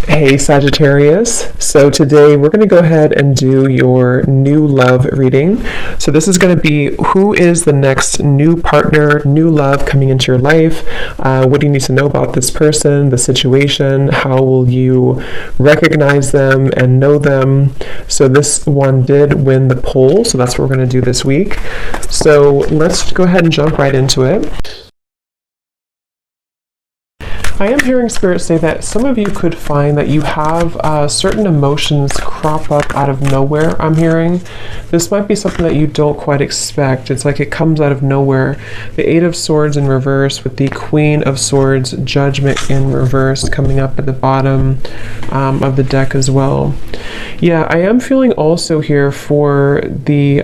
Hey Sagittarius, so today we're going to go ahead and do your new love reading. So this is going to be who is the next new partner, new love coming into your life. What do you need to know about this person, the situation? How will you recognize them and know them? So this one did win the poll, so that's what we're going to do this week. So let's go ahead and jump right into it. I am hearing Spirit say that some of you could find that you have certain emotions crop up out of nowhere, I'm hearing. This might be something that you don't quite expect. It's like it comes out of nowhere. The Eight of Swords in reverse with the Queen of Swords, Judgment in reverse coming up at the bottom of the deck as well. Yeah, I am feeling also here for the...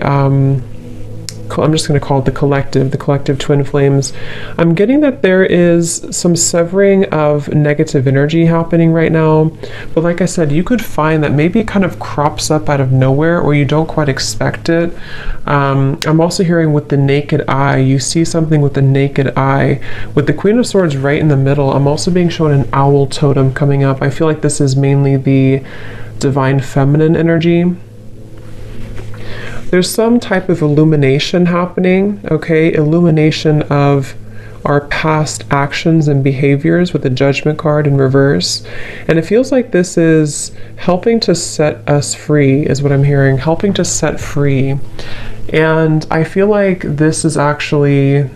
I'm just going to call it the collective twin flames. I'm getting that there is some severing of negative energy happening right now. But like I said, you could find that maybe it kind of crops up out of nowhere or you don't quite expect it. I'm also hearing with the naked eye, you see something with the naked eye. With the Queen of Swords right in the middle, I'm also being shown an owl totem coming up. I feel like this is mainly the divine feminine energy. There's some type of illumination happening, okay? Illumination of our past actions and behaviors with the Judgment card in reverse. And it feels like this is helping to set us free, is what I'm hearing, helping to set free. And I feel like this is actually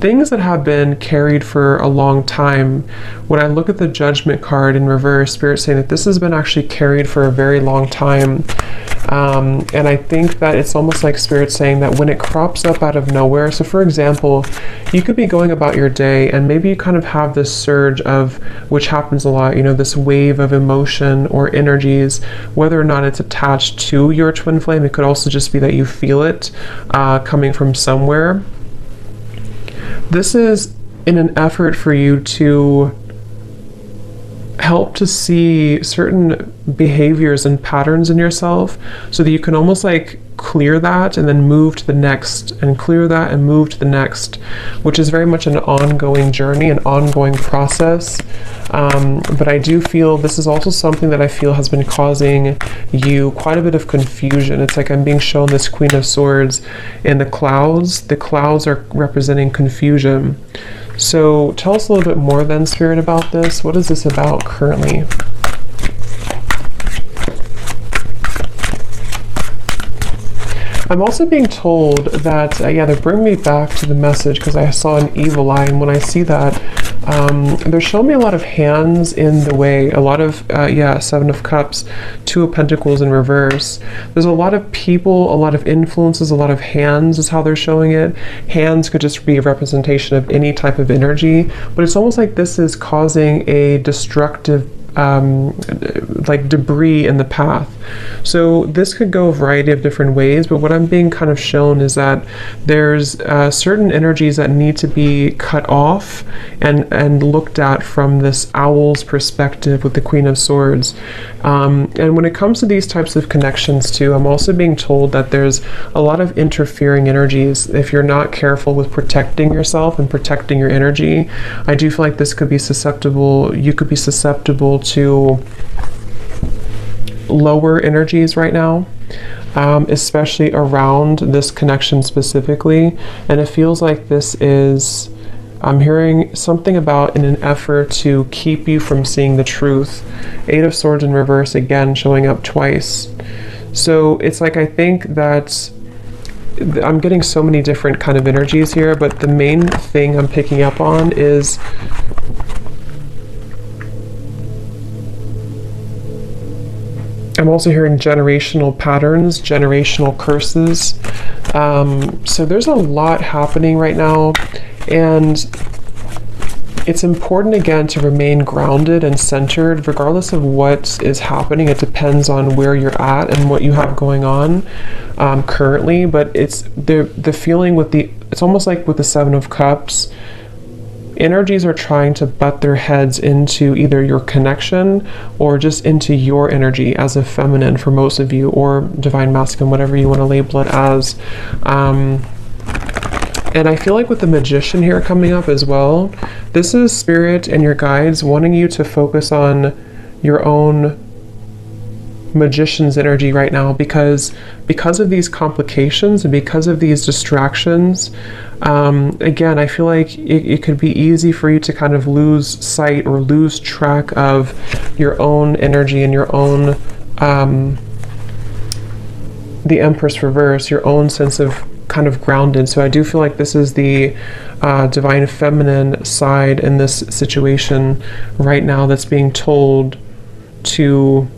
things that have been carried for a long time. When I look at the Judgment card in reverse, Spirit saying that this has been actually carried for a very long time. And I think that it's almost like Spirit saying that when it crops up out of nowhere, so for example, you could be going about your day and maybe you kind of have this surge of, which happens a lot, you know, this wave of emotion or energies, whether or not it's attached to your twin flame. It could also just be that you feel it coming from somewhere. This is in an effort for you to help to see certain behaviors and patterns in yourself so that you can almost like clear that and then move to the next and clear that and move to the next, which is very much an ongoing journey, an ongoing process. But I do feel this is also something that I feel has been causing you quite a bit of confusion. It's like I'm being shown this Queen of Swords in the clouds. The clouds are representing confusion. So tell us a little bit more then, Spirit, about this. What is this about currently? I'm also being told that, yeah, they're bringing me back to the message because I saw an evil eye, and when I see that, they're showing me a lot of hands in the way, a lot of, yeah, Seven of Cups, Two of Pentacles in reverse. There's a lot of people, a lot of influences, a lot of hands is how they're showing it. Hands could just be a representation of any type of energy, but it's almost like this is causing a destructive like debris in the path. So this could go a variety of different ways, but what I'm being kind of shown is that there's certain energies that need to be cut off and looked at from this owl's perspective with the Queen of Swords. And when it comes to these types of connections too, I'm also being told that there's a lot of interfering energies. If you're not careful with protecting yourself and protecting your energy, I do feel like this could be susceptible, you could be susceptible to lower energies right now, especially around this connection specifically. And it feels like this is, I'm hearing something about in an effort to keep you from seeing the truth. Eight of Swords in reverse again showing up twice. So it's like, I think that I'm getting so many different kind of energies here, but the main thing I'm picking up on is I'm also hearing generational patterns, generational curses. So there's a lot happening right now, and it's important again to remain grounded and centered regardless of what is happening. It depends on where you're at and what you have going on currently, but it's the feeling with it's almost like with the Seven of Cups, energies are trying to butt their heads into either your connection or just into your energy as a feminine for most of you, or divine masculine, whatever you want to label it as. And I feel like with the Magician here coming up as well, this is Spirit and your guides wanting you to focus on your own Magician's energy right now, because of these complications and because of these distractions. Again, I feel like it could be easy for you to kind of lose sight or lose track of your own energy and your own the Empress reverse, your own sense of kind of grounded. So I do feel like this is the divine feminine side in this situation right now that's being told to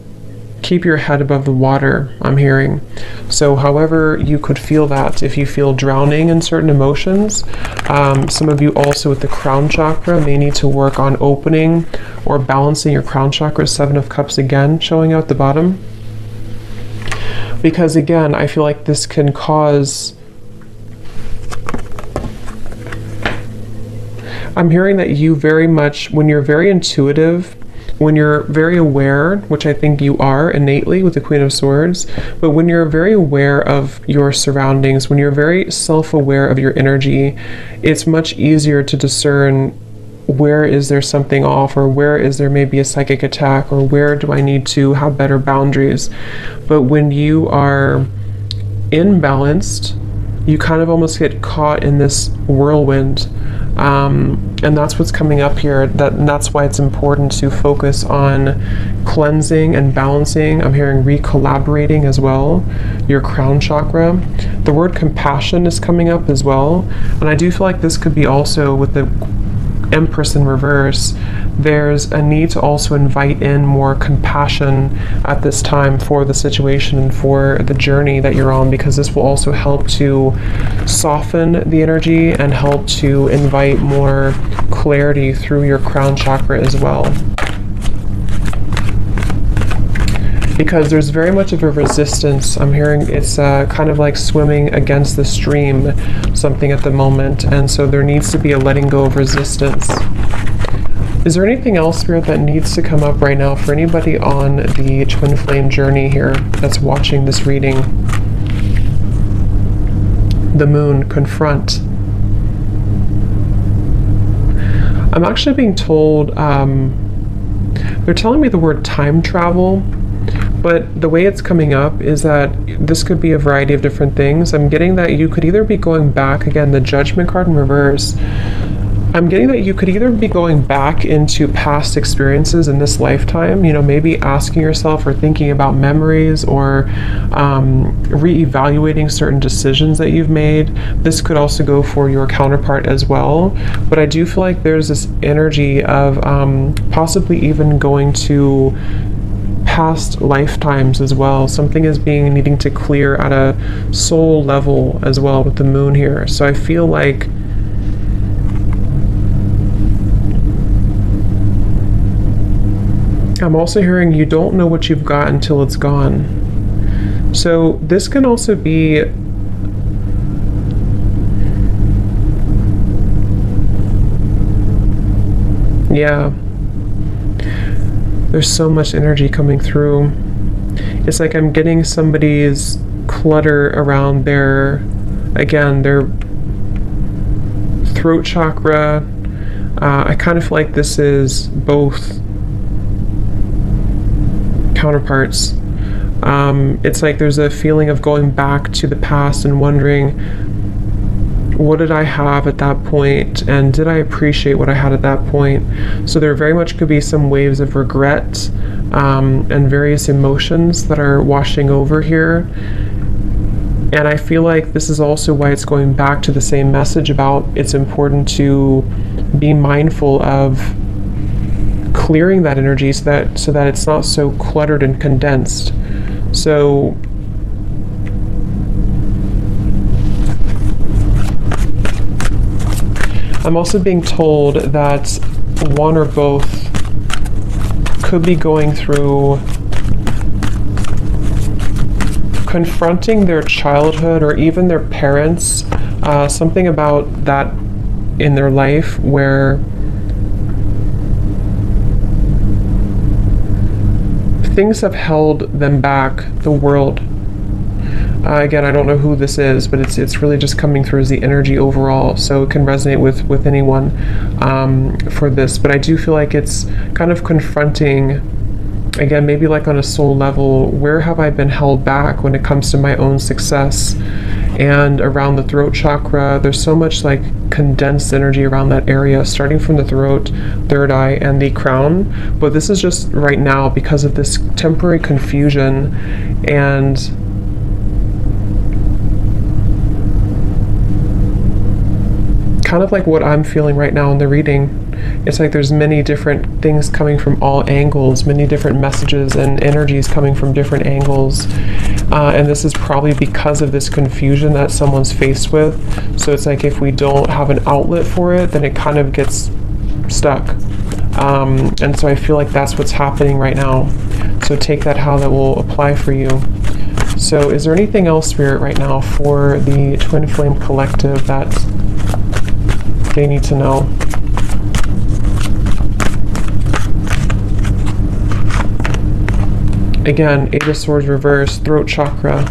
keep your head above the water, I'm hearing. So however you could feel that, if you feel drowning in certain emotions, some of you also with the crown chakra may need to work on opening or balancing your crown chakra. 7 of Cups again showing out the bottom. Because again, I feel like this can cause... I'm hearing that you very much, when you're very intuitive, when you're very aware, which I think you are innately with the Queen of Swords, but when you're very aware of your surroundings, when you're very self-aware of your energy, it's much easier to discern where is there something off, or where is there maybe a psychic attack, or where do I need to have better boundaries. But when you are imbalanced, you kind of almost get caught in this whirlwind. And that's what's coming up here. That's why it's important to focus on cleansing and balancing. I'm hearing recollaborating as well, your crown chakra. The word compassion is coming up as well. And I do feel like this could be also with the Empress in reverse. There's a need to also invite in more compassion at this time for the situation and for the journey that you're on, because this will also help to soften the energy and help to invite more clarity through your crown chakra as well. Because there's very much of a resistance. I'm hearing it's kind of like swimming against the stream, something at the moment, and so there needs to be a letting go of resistance. Is there anything else, Spirit, that needs to come up right now for anybody on the twin flame journey here that's watching this reading? The Moon, confront. I'm actually being told, they're telling me the word time travel, but the way it's coming up is that this could be a variety of different things. I'm getting that you could either be going back, again, the Judgment card in reverse. I'm getting that you could either be going back into past experiences in this lifetime, you know, maybe asking yourself or thinking about memories, or re-evaluating certain decisions that you've made. This could also go for your counterpart as well. But I do feel like there's this energy of possibly even going to past lifetimes as well. Something is needing to clear at a soul level as well with the Moon here. So I feel like I'm also hearing you don't know what you've got until it's gone. So this can also be there's so much energy coming through. It's like I'm getting somebody's clutter around their throat chakra. I kind of feel like this is both counterparts. It's like there's a feeling of going back to the past and wondering, what did I have at that point, and did I appreciate what I had at that point? So there very much could be some waves of regret and various emotions that are washing over here. And I feel like this is also why it's going back to the same message about it's important to be mindful of clearing that energy so that it's not so cluttered and condensed. So I'm also being told that one or both could be going through confronting their childhood or even their parents, something about that in their life where things have held them back, the world. Again, I don't know who this is, but it's really just coming through as the energy overall, so it can resonate with anyone for this. But I do feel like it's kind of confronting, again, maybe like on a soul level, where have I been held back when it comes to my own success? And around the throat chakra, there's so much like condensed energy around that area, starting from the throat, third eye, and the crown. But this is just right now because of this temporary confusion and kind of like what I'm feeling right now in the reading. It's like there's many different things coming from all angles, many different messages and energies coming from different angles. And this is probably because of this confusion that someone's faced with. So it's like if we don't have an outlet for it, then it kind of gets stuck. And so I feel like that's what's happening right now. So take that how that will apply for you. So is there anything else, Spirit, right now for the Twin Flame Collective that they need to know? Again, Eight of Swords reverse, throat chakra.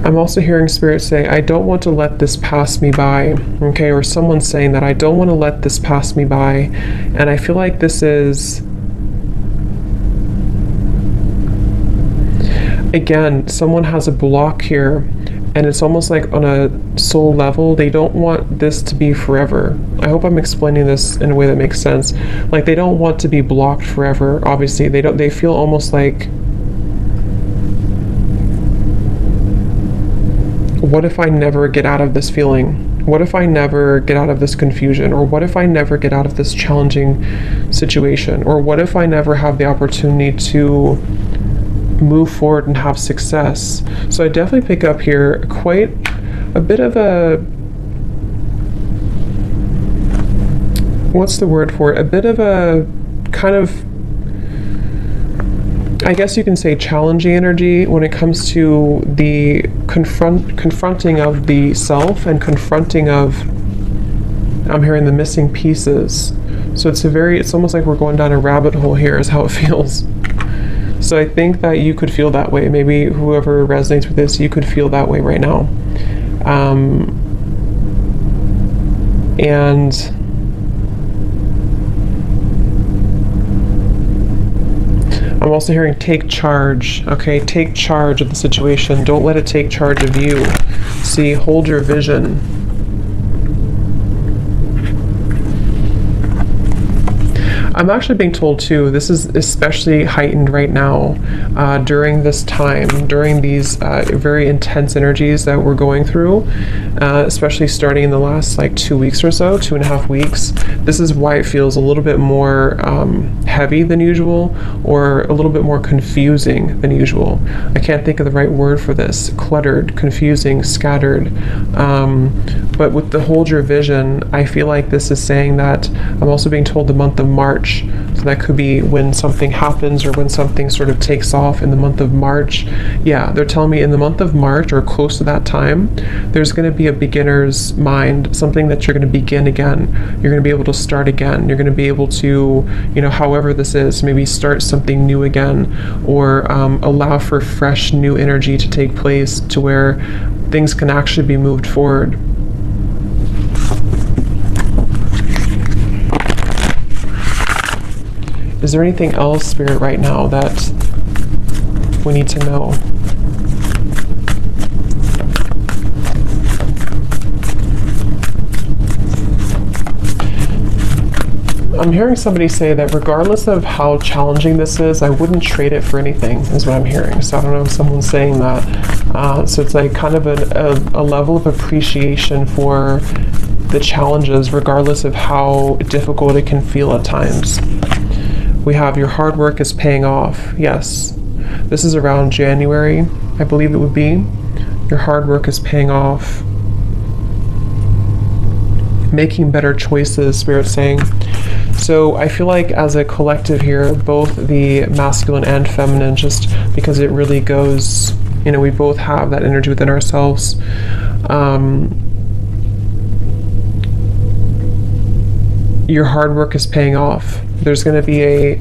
I'm also hearing Spirit say, I don't want to let this pass me by. Okay, or someone's saying that I don't want to let this pass me by. And I feel like this is, again, someone has a block here. And it's almost like on a soul level, they don't want this to be forever. I hope I'm explaining this in a way that makes sense. Like they don't want to be blocked forever. Obviously, they feel almost like, what if I never get out of this feeling? What if I never get out of this confusion? Or what if I never get out of this challenging situation? Or what if I never have the opportunity to move forward and have success? So I definitely pick up here quite a bit of a, what's the word for it? A bit of a kind of, I guess you can say, challenging energy when it comes to the confronting of the self and confronting of, I'm hearing the missing pieces. So it's almost like we're going down a rabbit hole here is how it feels. So I think that you could feel that way. Maybe whoever resonates with this, you could feel that way right now. And I'm also hearing take charge. Okay, take charge of the situation. Don't let it take charge of you. See, hold your vision. I'm actually being told too, this is especially heightened right now during this time, during these very intense energies that we're going through, especially starting in the last like 2 weeks or so, 2.5 weeks. This is why it feels a little bit more heavy than usual, or a little bit more confusing than usual. I can't think of the right word for this. Cluttered, confusing, scattered. But with the hold your vision, I feel like this is saying that I'm also being told the month of March. So that could be when something happens or when something sort of takes off in the month of March. Yeah, they're telling me in the month of March or close to that time, there's going to be a beginner's mind, something that you're going to begin again. You're going to be able to start again. You're going to be able to, however this is, maybe start something new again, or allow for fresh new energy to take place to where things can actually be moved forward. Is there anything else, Spirit, right now that we need to know? I'm hearing somebody say that regardless of how challenging this is, I wouldn't trade it for anything, is what I'm hearing. So I don't know if someone's saying that. So it's like kind of a level of appreciation for the challenges, regardless of how difficult it can feel at times. We have your hard work is paying off. Yes, this is around January, I believe it would be. Your hard work is paying off. Making better choices, Spirit's saying. So I feel like as a collective here, both the masculine and feminine, just because it really goes, we both have that energy within ourselves. Your hard work is paying off. There's going to be a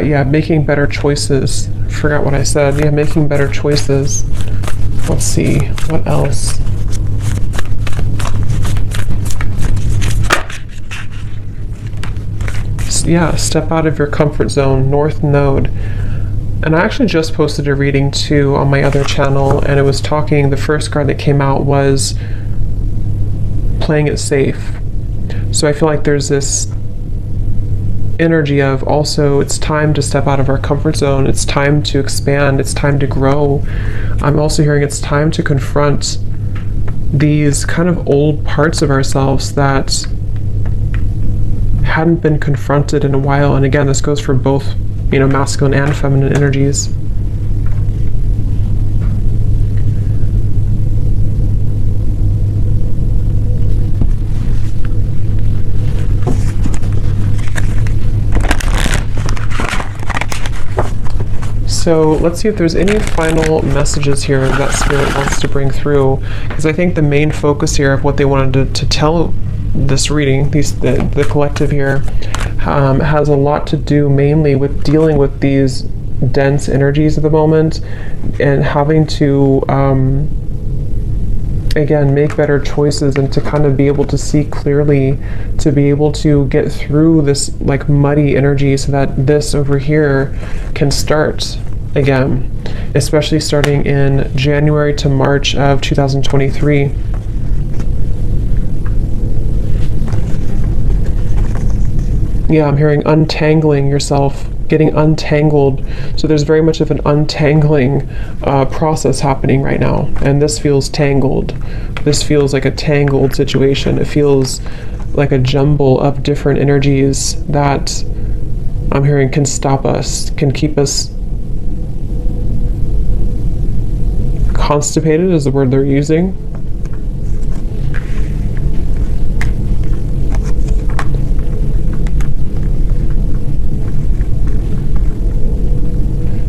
yeah, making better choices. Forgot what I said. Yeah, making better choices. Let's see, what else? Yeah, step out of your comfort zone, North Node. And I actually just posted a reading too on my other channel, and it was talking, the first card that came out was playing it safe. So I feel like there's this energy of also it's time to step out of our comfort zone, it's time to expand, it's time to grow. I'm also hearing it's time to confront these kind of old parts of ourselves that hadn't been confronted in a while. And again, this goes for both, you know, masculine and feminine energies. So let's see if there's any final messages here that Spirit wants to bring through, because I think the main focus here of what they wanted to tell this reading, the collective here, has a lot to do mainly with dealing with these dense energies of the moment and having to again make better choices and to kind of be able to see clearly, to be able to get through this like muddy energy so that this over here can start again, especially starting in January to March of 2023. Yeah, I'm hearing untangling yourself, getting untangled. So there's very much of an untangling process happening right now. And this feels tangled. This feels like a tangled situation. It feels like a jumble of different energies that I'm hearing can stop us, can keep us constipated is the word they're using.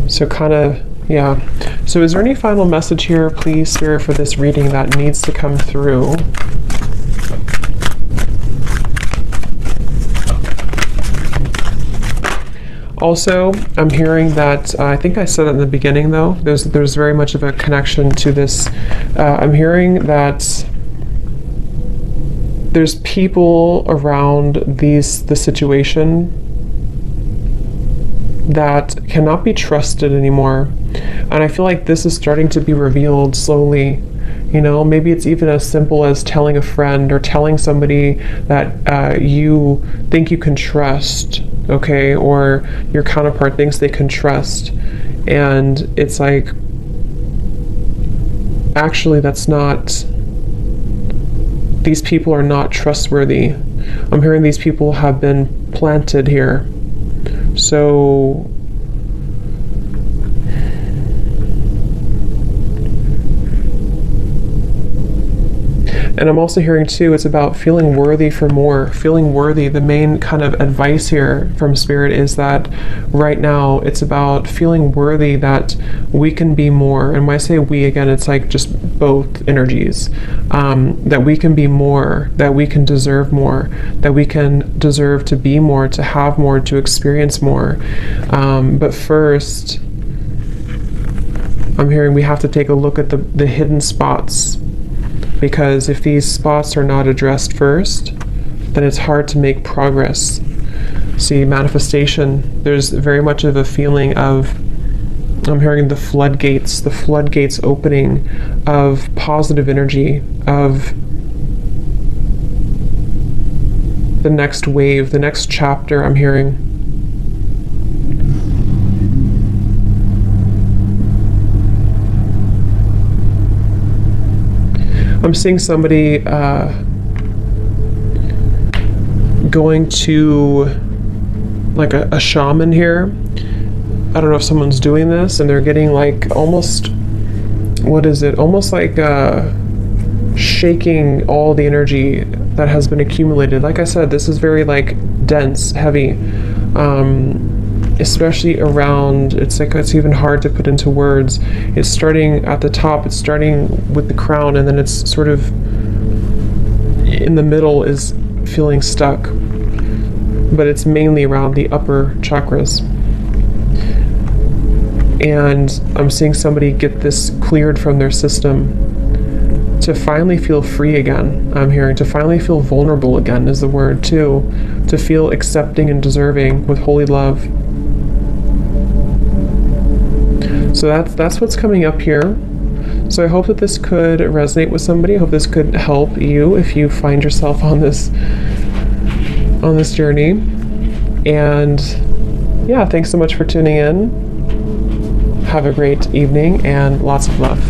So kind of, yeah. So is there any final message here, please, Spirit, for this reading that needs to come through? Also, I'm hearing that, I think I said it in the beginning though, there's very much of a connection to this. I'm hearing that there's people around the situation that cannot be trusted anymore. And I feel like this is starting to be revealed slowly. You know, maybe it's even as simple as telling a friend or telling somebody that you think you can trust, okay, or your counterpart thinks they can trust. And it's like, actually, that's not, these people are not trustworthy. I'm hearing these people have been planted here. So and I'm also hearing too, it's about feeling worthy for more, feeling worthy. The main kind of advice here from Spirit is that right now it's about feeling worthy that we can be more. And when I say we, again, it's like just both energies, that we can be more, that we can deserve more, that we can deserve to be more, to have more, to experience more. But first, I'm hearing we have to take a look at the hidden spots. Because if these spots are not addressed first, then it's hard to make progress. See, manifestation, there's very much of a feeling of, I'm hearing the floodgates opening of positive energy, of the next wave, the next chapter, I'm hearing. I'm seeing somebody going to like a shaman here. I don't know if someone's doing this and they're getting like almost, what is it? Almost like shaking all the energy that has been accumulated. Like I said, this is very like dense, heavy. especially around, it's like it's even hard to put into words. It's starting at the top, it's starting with the crown, and then it's sort of in the middle is feeling stuck, but it's mainly around the upper chakras. And I'm seeing somebody get this cleared from their system to finally feel free again. I'm hearing to finally feel vulnerable again is the word too, to feel accepting and deserving with holy love. So that's what's coming up here. So I hope that this could resonate with somebody. I hope this could help you if you find yourself on this journey. And yeah, thanks so much for tuning in. Have a great evening and lots of love.